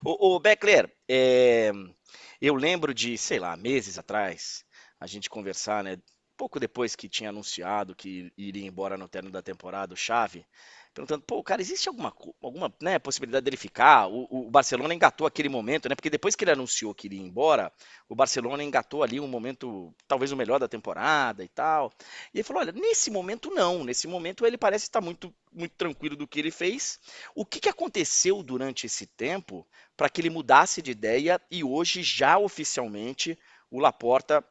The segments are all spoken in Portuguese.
Ô, Beckler, eu lembro de, sei lá, meses atrás, a gente conversar, né? Pouco depois que tinha anunciado que iria embora no término da temporada, o Xavi, perguntando, pô, cara, existe alguma, né, possibilidade dele ficar? O Barcelona engatou aquele momento, né? Porque depois que ele anunciou que iria embora, o Barcelona engatou ali um momento, talvez o melhor da temporada e tal. E ele falou, olha, nesse momento não, nesse momento ele parece estar muito, muito tranquilo do que ele fez. O que que aconteceu durante esse tempo para que ele mudasse de ideia e hoje já oficialmente o Laporta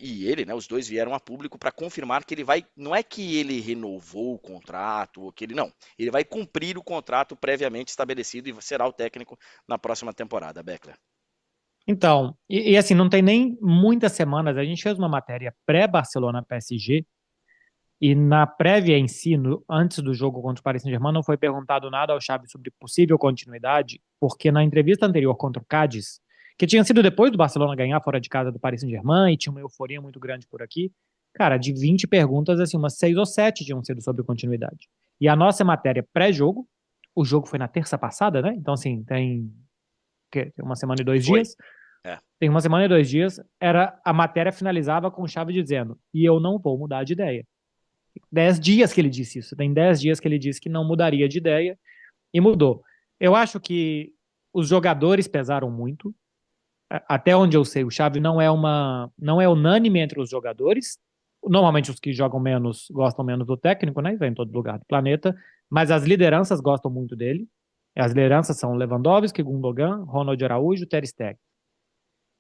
e ele, né, os dois vieram a público para confirmar que ele vai, não é que ele renovou o contrato, ou que ele não, ele vai cumprir o contrato previamente estabelecido e será o técnico na próxima temporada, Beckler. Então, assim, não tem nem muitas semanas, a gente fez uma matéria pré-Barcelona PSG, e na prévia em si, antes do jogo contra o Paris Saint-Germain, não foi perguntado nada ao Xavi sobre possível continuidade, porque na entrevista anterior contra o Cádiz, que tinha sido depois do Barcelona ganhar fora de casa do Paris Saint-Germain, e tinha uma euforia muito grande por aqui, cara, de 20 perguntas, assim, umas 6 ou 7 tinham sido sobre continuidade. E a nossa matéria pré-jogo, o jogo foi na terça passada, né? Então, assim, tem uma semana e dois Foi. dias, É. tem uma semana e 2 dias, era a matéria finalizava com o Xavi dizendo, e eu não vou mudar de ideia. 10 dias que ele disse isso. Tem 10 dias que ele disse que não mudaria de ideia e mudou. Eu acho que os jogadores pesaram muito. Até onde eu sei, o Xavi não é unânime entre os jogadores. Normalmente os que jogam menos gostam menos do técnico, né? Vai em todo lugar do planeta. Mas as lideranças gostam muito dele. As lideranças são Lewandowski, Gundogan, Ronald Araújo, Ter Stegen.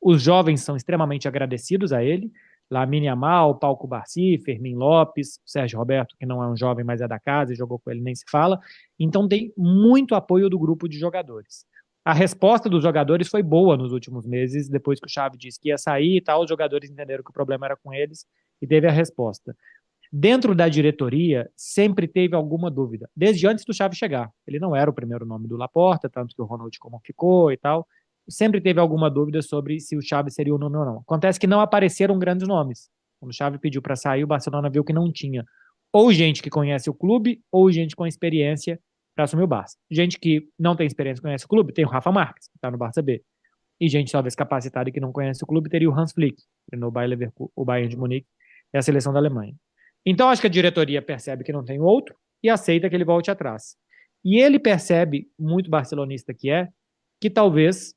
Os jovens são extremamente agradecidos a ele. Lamine Yamal, Pau Cubarsí, Fermin Lopes, Sérgio Roberto, que não é um jovem, mas é da casa e jogou com ele, nem se fala. Então tem muito apoio do grupo de jogadores. A resposta dos jogadores foi boa nos últimos meses, depois que o Xavi disse que ia sair e tal, os jogadores entenderam que o problema era com eles e teve a resposta. Dentro da diretoria, sempre teve alguma dúvida, desde antes do Xavi chegar. Ele não era o primeiro nome do Laporta, tanto que o Ronald como ficou e tal. Sempre teve alguma dúvida sobre se o Xavi seria o nome ou não. Acontece que não apareceram grandes nomes. Quando o Xavi pediu para sair, o Barcelona viu que não tinha ou gente que conhece o clube ou gente com experiência para assumir o Barça. Gente que não tem experiência e conhece o clube, tem o Rafa Marques, que está no Barça B. E gente talvez capacitada e que não conhece o clube, teria o Hans Flick, que treinou o Bayer Leverkusen, o Bayern de Munique e a seleção da Alemanha. Então acho que a diretoria percebe que não tem outro e aceita que ele volte atrás. E ele percebe, muito barcelonista que talvez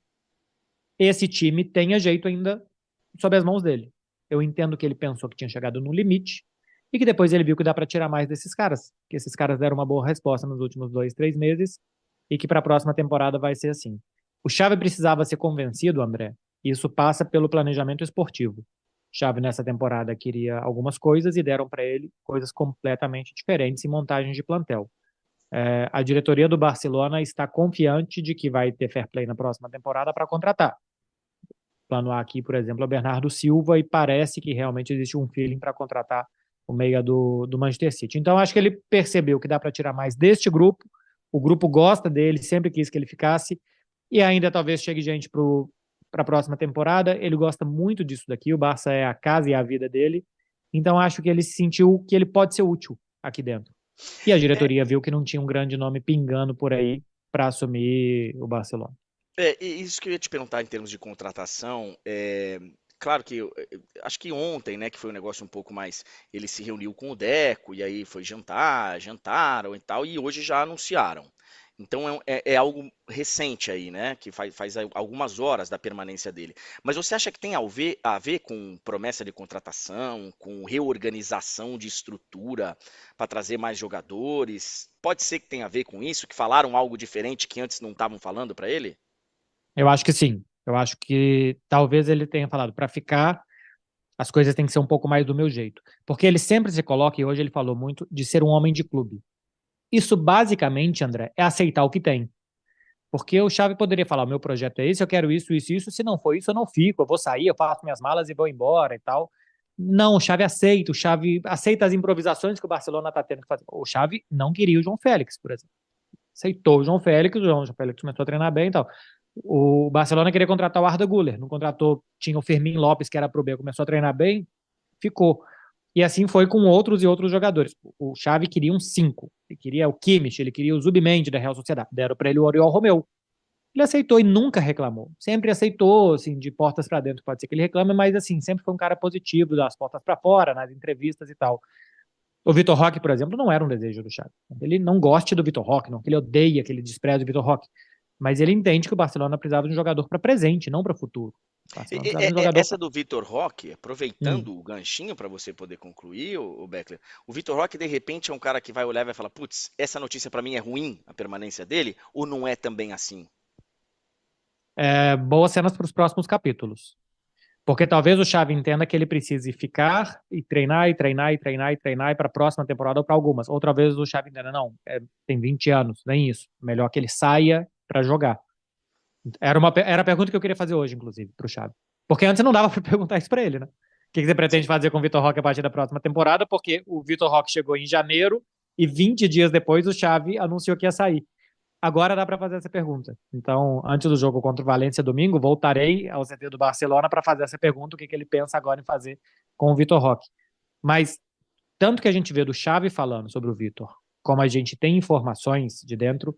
esse time tenha jeito ainda sob as mãos dele. Eu entendo que ele pensou que tinha chegado no limite e que depois ele viu que dá para tirar mais desses caras, que esses caras deram uma boa resposta nos últimos 2, 3 meses e que para a próxima temporada vai ser assim. O Xavi precisava ser convencido, André, e isso passa pelo planejamento esportivo. O Xavi nessa temporada queria algumas coisas e deram para ele coisas completamente diferentes em montagens de plantel. A diretoria do Barcelona está confiante de que vai ter fair play na próxima temporada para contratar. Plano A aqui, por exemplo, é o Bernardo Silva e parece que realmente existe um feeling para contratar o meia do Manchester City. Então, acho que ele percebeu que dá para tirar mais deste grupo. O grupo gosta dele, sempre quis que ele ficasse. E ainda talvez chegue gente para a próxima temporada. Ele gosta muito disso daqui. O Barça é a casa e a vida dele. Então, acho que ele sentiu que ele pode ser útil aqui dentro. E a É, diretoria viu que não tinha um grande nome pingando por aí para assumir o Barcelona. e isso que eu ia te perguntar em termos de contratação, claro que acho que ontem, né, que foi um negócio um pouco mais, ele se reuniu com o Deco e aí foi jantar, jantaram e tal, e hoje já anunciaram. Então é algo recente aí, né, que faz algumas horas da permanência dele. Mas você acha que tem a ver com promessa de contratação, com reorganização de estrutura para trazer mais jogadores? Pode ser que tenha a ver com isso, que falaram algo diferente que antes não estavam falando para ele? Eu acho que sim. Eu acho que talvez ele tenha falado, para ficar, as coisas têm que ser um pouco mais do meu jeito. Porque ele sempre se coloca, e hoje ele falou muito, de ser um homem de clube. Isso basicamente, André, é aceitar o que tem. Porque o Xavi poderia falar: o meu projeto é esse, eu quero isso, isso, isso. Se não for isso, eu não fico, eu vou sair, eu faço minhas malas e vou embora e tal. Não, o Xavi aceita as improvisações que o Barcelona está tendo que fazer. O Xavi não queria o João Félix, por exemplo. Aceitou o João Félix começou a treinar bem e tal. O Barcelona queria contratar o Arda Güler, não contratou, tinha o Fermin Lopes, que era pro B, começou a treinar bem, ficou. E assim foi com outros e outros jogadores. O Xavi queria um 5, ele queria o Kimmich, ele queria o Zubimendi da Real Sociedade, deram para ele o Oriol Romeu. Ele aceitou e nunca reclamou. Sempre aceitou, assim, de portas para dentro, pode ser que ele reclame, mas, assim, sempre foi um cara positivo, das portas para fora, nas entrevistas e tal. O Vitor Roque, por exemplo, não era um desejo do Xavi. Ele não goste do Vitor Roque, não que ele odeia, que ele despreza o Vitor Roque. Mas ele entende que o Barcelona precisava de um jogador para presente, não para futuro. O Barcelona precisava de um jogador Essa pra... do Vitor Roque, Hum. aproveitando o ganchinho para você poder concluir, o Beckler, o Vitor Roque de repente é um cara que vai olhar e vai falar, putz, essa notícia para mim é ruim, a permanência dele, ou não é também assim? Boas cenas para os próximos capítulos. Porque talvez o Xavi entenda que ele precise ficar e treinar, e treinar, e treinar, e treinar, e para a próxima temporada ou para algumas. Outra vez o Xavi entenda, não, tem 20 anos, nem isso. Melhor que ele saia para jogar. Era a pergunta que eu queria fazer hoje, inclusive, para o Xavi. Porque antes não dava para perguntar isso para ele, né? O que você pretende Sim. fazer com o Vitor Roque a partir da próxima temporada? Porque o Vitor Roque chegou em janeiro e 20 dias depois o Xavi anunciou que ia sair. Agora dá para fazer essa pergunta. Então, antes do jogo contra o Valência domingo, voltarei ao CT do Barcelona para fazer essa pergunta, o que, que ele pensa agora em fazer com o Vitor Roque. Mas, tanto que a gente vê do Xavi falando sobre o Vitor, como a gente tem informações de dentro,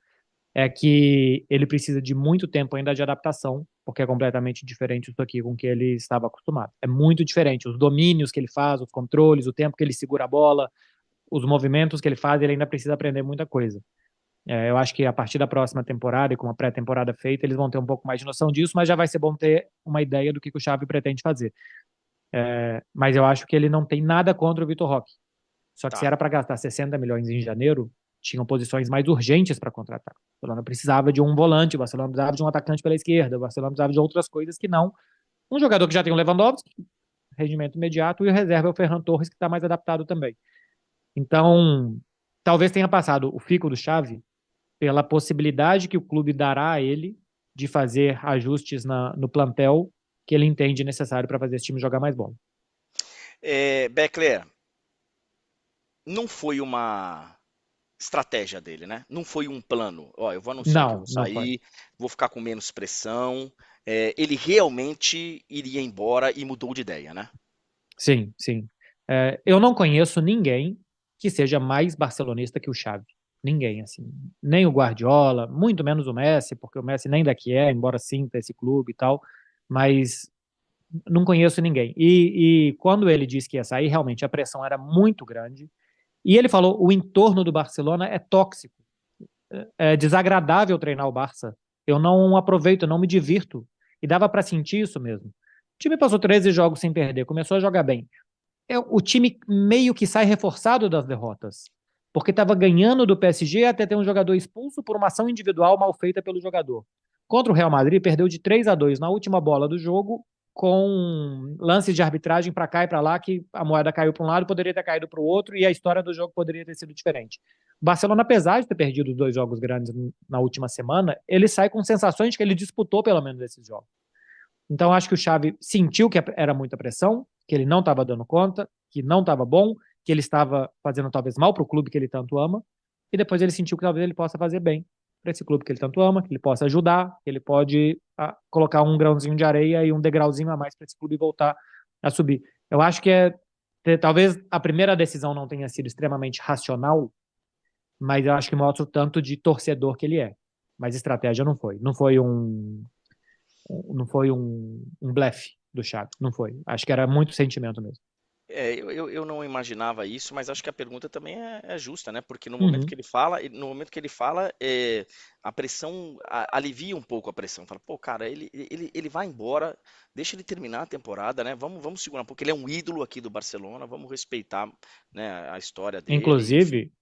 é que ele precisa de muito tempo ainda de adaptação, porque é completamente diferente isso aqui com o que ele estava acostumado. É muito diferente. Os domínios que ele faz, os controles, o tempo que ele segura a bola, os movimentos que ele faz, ele ainda precisa aprender muita coisa. Eu acho que a partir da próxima temporada e com a pré-temporada feita, eles vão ter um pouco mais de noção disso, mas já vai ser bom ter uma ideia do que o Xavi pretende fazer. Mas eu acho que ele não tem nada contra o Vitor Roque. Só que se Tá. era para gastar 60 milhões em janeiro, tinham posições mais urgentes para contratar. O Barcelona precisava de um volante, o Barcelona precisava de um atacante pela esquerda, o Barcelona precisava de outras coisas que não um jogador que já tem o Lewandowski, rendimento imediato, e o reserva é o Ferran Torres, que está mais adaptado também. Então, talvez tenha passado o fico do Xavi pela possibilidade que o clube dará a ele de fazer ajustes no plantel que ele entende necessário para fazer esse time jogar mais bola. Beckler, não foi uma estratégia dele, né? Não foi um plano. Ó, eu vou anunciar que eu Não, vou não foi. sair, vou ficar com menos pressão. Ele realmente iria embora e mudou de ideia, né? Sim, sim. Eu não conheço ninguém que seja mais barcelonista que o Xavi. Ninguém, assim. Nem o Guardiola, muito menos o Messi, porque o Messi nem daqui embora sinta esse clube e tal, mas não conheço ninguém. E quando ele disse que ia sair, realmente a pressão era muito grande. E ele falou: o entorno do Barcelona é tóxico. É desagradável treinar o Barça. Eu não aproveito, eu não me divirto. E dava para sentir isso mesmo. O time passou 13 jogos sem perder, começou a jogar bem. O time meio que sai reforçado das derrotas. Porque estava ganhando do PSG até ter um jogador expulso por uma ação individual mal feita pelo jogador. Contra o Real Madrid, perdeu de 3-2 na última bola do jogo, com lances de arbitragem para cá e para lá, que a moeda caiu para um lado, poderia ter caído para o outro, e a história do jogo poderia ter sido diferente. O Barcelona, apesar de ter perdido os dois jogos grandes na última semana, ele sai com sensações de que ele disputou pelo menos esses jogos. Então, acho que o Xavi sentiu que era muita pressão, que ele não estava dando conta, que não estava bom, que ele estava fazendo talvez mal para o clube que ele tanto ama, e depois ele sentiu que talvez ele possa fazer bem para esse clube que ele tanto ama, que ele possa ajudar, que ele pode colocar um grãozinho de areia e um degrauzinho a mais para esse clube voltar a subir. Eu acho que talvez a primeira decisão não tenha sido extremamente racional, mas eu acho que mostra o tanto de torcedor que ele é. Mas estratégia não foi. Não foi um blefe do Xavi, não foi. Acho que era muito sentimento mesmo. Eu não imaginava isso, mas acho que a pergunta também é justa, né? Porque no momento que Uhum. ele fala, a pressão alivia um pouco a pressão. Fala, pô, cara, ele vai embora, deixa ele terminar a temporada, né? Vamos segurar um pouco. Ele é um ídolo aqui do Barcelona, vamos respeitar, né, a história dele, enfim. Inclusive,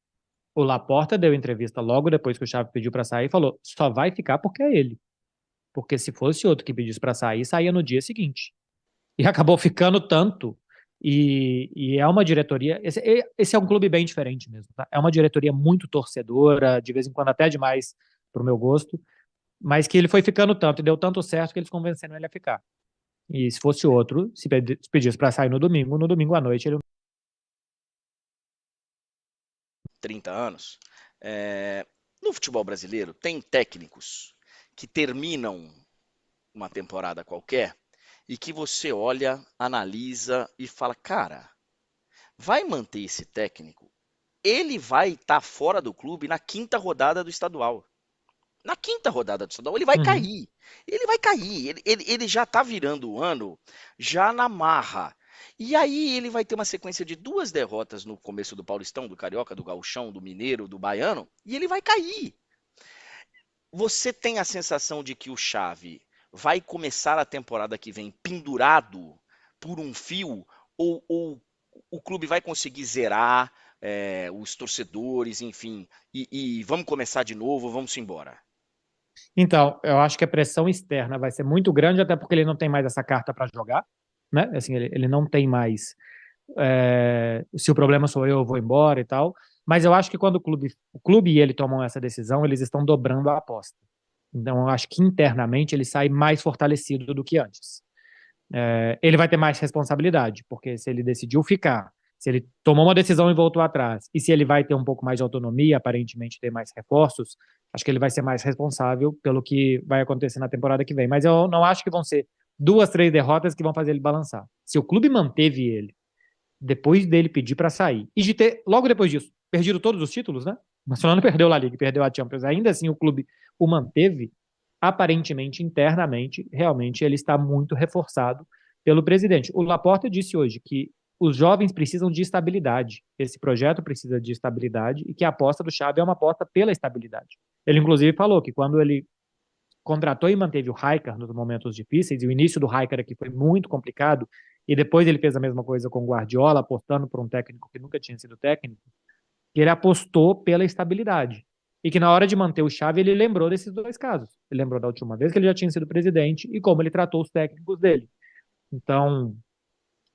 o Laporta deu entrevista logo depois que o Xavi pediu para sair e falou: só vai ficar porque é ele. Porque se fosse outro que pedisse para sair, saía no dia seguinte. E acabou ficando tanto. E é uma diretoria. Esse é um clube bem diferente mesmo. Tá? É uma diretoria muito torcedora, de vez em quando até demais pro meu gosto, mas que ele foi ficando tanto e deu tanto certo que eles convenceram ele a ficar. E se fosse outro, se pedisse para sair no domingo à noite ele 30 anos. No futebol brasileiro, tem técnicos que terminam uma temporada qualquer e que você olha, analisa e fala, cara, vai manter esse técnico? Ele vai estar fora do clube na quinta rodada do estadual. Na quinta rodada do estadual, ele vai Uhum. cair. Ele vai cair. Ele já tá virando o ano já na marra. E aí ele vai ter uma sequência de duas derrotas no começo do Paulistão, do Carioca, do Gauchão, do Mineiro, do Baiano, e ele vai cair. Você tem a sensação de que o Xavi vai começar a temporada que vem pendurado por um fio, ou o clube vai conseguir zerar os torcedores, enfim, e vamos começar de novo, vamos embora? Então, eu acho que a pressão externa vai ser muito grande, até porque ele não tem mais essa carta para jogar, né? Assim, ele não tem mais. Se o problema sou eu vou embora e tal. Mas eu acho que quando o clube e ele tomam essa decisão, eles estão dobrando a aposta. Então, eu acho que internamente ele sai mais fortalecido do que antes. Ele vai ter mais responsabilidade, porque se ele decidiu ficar, se ele tomou uma decisão e voltou atrás, e se ele vai ter um pouco mais de autonomia, aparentemente ter mais reforços, acho que ele vai ser mais responsável pelo que vai acontecer na temporada que vem. Mas eu não acho que vão ser duas, três derrotas que vão fazer ele balançar. Se o clube manteve ele depois dele pedir para sair, e de ter, logo depois disso, perdido todos os títulos, né? O Barcelona perdeu a La Liga, perdeu a Champions, ainda assim o clube o manteve, aparentemente, internamente, realmente ele está muito reforçado pelo presidente. O Laporta disse hoje que os jovens precisam de estabilidade, esse projeto precisa de estabilidade e que a aposta do Xavi é uma aposta pela estabilidade. Ele, inclusive, falou que quando ele contratou e manteve o Raikkonen nos momentos difíceis, e o início do Raikkonen aqui foi muito complicado, e depois ele fez a mesma coisa com o Guardiola, apostando por um técnico que nunca tinha sido técnico, que ele apostou pela estabilidade. E que na hora de manter o Xavi, ele lembrou desses dois casos. Ele lembrou da última vez que ele já tinha sido presidente e como ele tratou os técnicos dele. Então,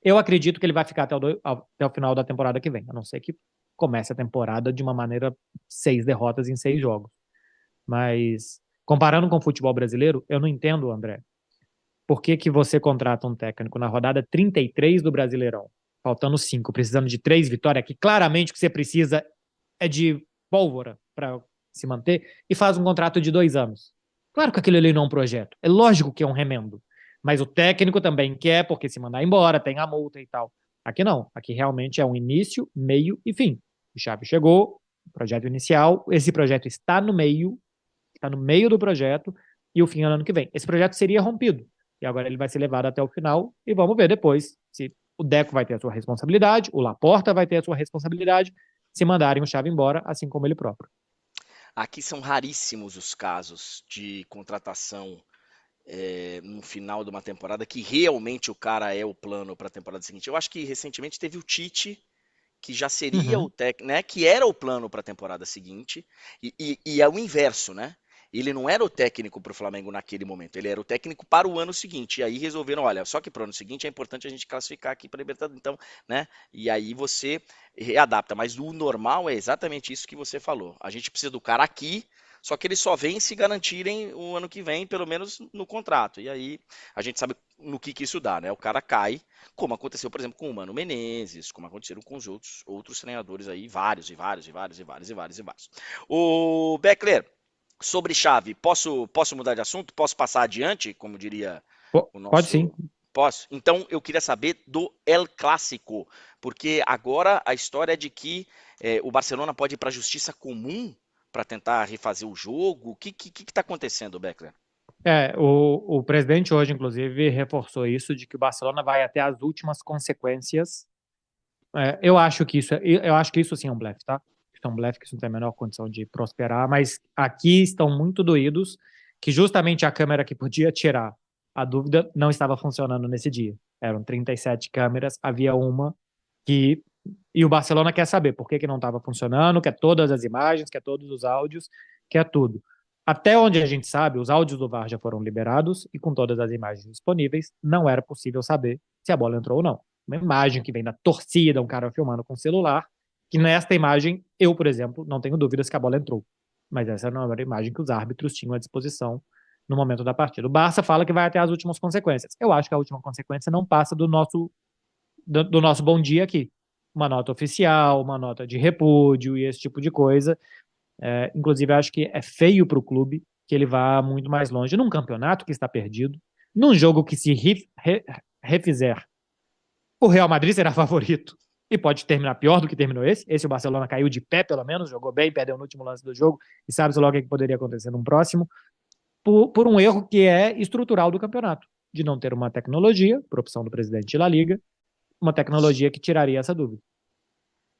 eu acredito que ele vai ficar até o final da temporada que vem, a não ser que comece a temporada de uma maneira 6 derrotas em 6 jogos. Mas, comparando com o futebol brasileiro, eu não entendo, André, por que que você contrata um técnico na rodada 33 do Brasileirão, faltando 5, precisando de 3 vitórias, que claramente o que você precisa é de pólvora para se manter, e faz um contrato de 2 anos. Claro que aquilo ali não é um projeto. É lógico que é um remendo. Mas o técnico também quer, porque se mandar embora, tem a multa e tal. Aqui não. Aqui realmente é um início, meio e fim. O Xavi chegou, projeto inicial, esse projeto está no meio do projeto, e o fim é no ano que vem. Esse projeto seria rompido. E agora ele vai ser levado até o final, e vamos ver depois se o Deco vai ter a sua responsabilidade, o Laporta vai ter a sua responsabilidade, se mandarem o Xavi embora, assim como ele próprio. Aqui são raríssimos os casos de contratação no final de uma temporada que realmente o cara é o plano para a temporada seguinte. Eu acho que recentemente teve o Tite, que já seria o Uhum. técnico, né? Que era o plano para a temporada seguinte, e é o inverso, né? Ele não era o técnico para o Flamengo naquele momento, ele era o técnico para o ano seguinte. E aí resolveram, olha, só que para o ano seguinte é importante a gente classificar aqui para a Libertadores, então, né? E aí você readapta. Mas o normal é exatamente isso que você falou. A gente precisa do cara aqui, só que eles só vêm se garantirem o ano que vem, pelo menos no contrato. E aí a gente sabe no que isso dá, né? O cara cai, como aconteceu, por exemplo, com o Mano Menezes, como aconteceram com os outros treinadores aí, vários e vários e vários e vários e vários e vários. O Beckler, sobre chave, posso mudar de assunto? Posso passar adiante, como diria o Pode sim. nosso. Posso? Então eu queria saber do El Clássico, porque agora a história é de que o Barcelona pode ir para a justiça comum para tentar refazer o jogo. O que está acontecendo, Beckler? O presidente hoje, inclusive, reforçou isso, de que o Barcelona vai até as últimas consequências. Eu acho que isso sim é um blefe, tá? Isso é um blefe que isso não tem a menor condição de prosperar, mas aqui estão muito doídos que justamente a câmera que podia tirar a dúvida não estava funcionando nesse dia. Eram 37 câmeras, havia uma que. E o Barcelona quer saber por que que não estava funcionando, quer todas as imagens, quer todos os áudios, quer tudo. Até onde a gente sabe, os áudios do VAR já foram liberados e com todas as imagens disponíveis, não era possível saber se a bola entrou ou não. Uma imagem que vem da torcida, um cara filmando com celular, que nesta imagem, eu, por exemplo, não tenho dúvidas que a bola entrou. Mas essa não era a imagem que os árbitros tinham à disposição no momento da partida. O Barça fala que vai até as últimas consequências. Eu acho que a última consequência não passa do nosso bom dia aqui. Uma nota oficial, uma nota de repúdio e esse tipo de coisa. Inclusive, acho que é feio para o clube que ele vá muito mais longe num campeonato que está perdido, num jogo que se refizer, o Real Madrid será favorito. e pode terminar pior do que terminou esse. Esse o Barcelona caiu de pé, pelo menos, jogou bem, perdeu no último lance do jogo, e sabe-se logo o que poderia acontecer no próximo, por um erro que é estrutural do campeonato, de não ter uma tecnologia, por opção do presidente da Liga, uma tecnologia que tiraria essa dúvida.